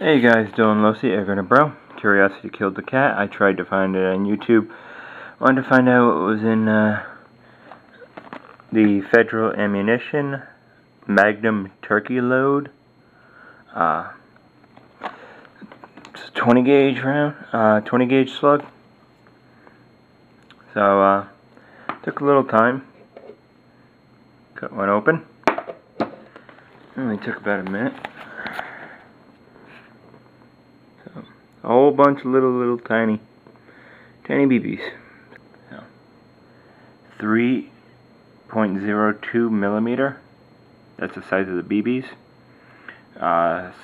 Hey guys, Dylan Losey, Ignorant Bro. Curiosity killed the cat. I tried to find it on YouTube. Wanted to find out what was in the federal ammunition magnum turkey load. It's a 20 gauge round, 20 gauge slug. So took a little time. Cut one open. Only took about a minute. A whole bunch of little tiny BBs. So, 3.02 millimeter. That's the size of the BBs.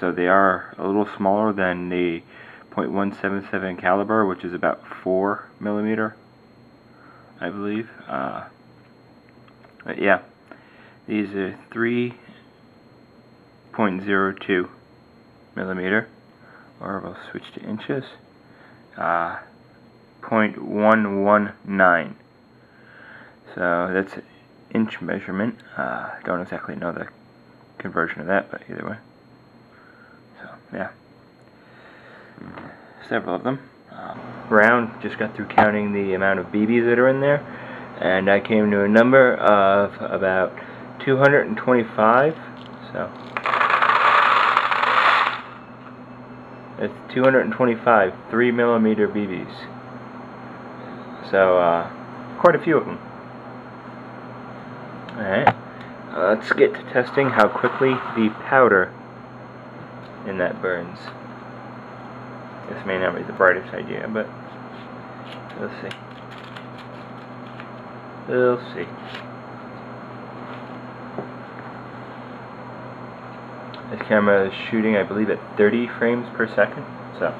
So they are a little smaller than the .177 caliber, which is about 4 millimeter, I believe. But yeah, these are 3.02 millimeter. Or we'll switch to inches. 0.119. So that's an inch measurement. Don't exactly know the conversion of that, but either way. So yeah, several of them. Round, just got through counting the amount of BBs that are in there, and I came to a number of about 225. So it's 225 3 millimeter BBs. So quite a few of them. Alright, let's get to testing how quickly the powder in that burns. This may not be the brightest idea, but we'll see. We'll see. This camera is shooting, I believe, at 30 frames per second, so.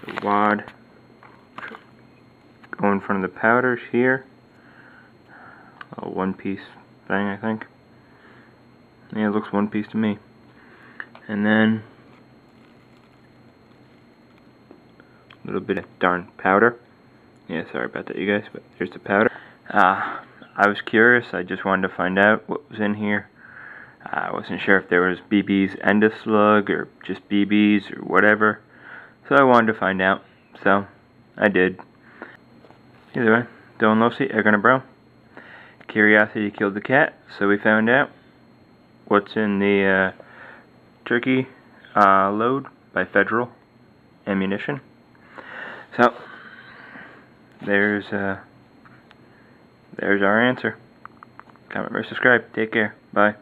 The wad go in front of the powders here. A one piece thing, I think. Yeah, it looks one piece to me. And then a little bit of darn powder. Yeah, sorry about that, you guys, but here's the powder. I was curious. I just wanted to find out what was in here. I wasn't sure if there was BBs and a slug, or just BBs, or whatever. So I wanted to find out. So I did. Either way, Dylan Losey, Ignorant Bro. Curiosity killed the cat, so we found out what's in the turkey load by federal ammunition. So there's our answer. Comment, rate, subscribe. Take care. Bye.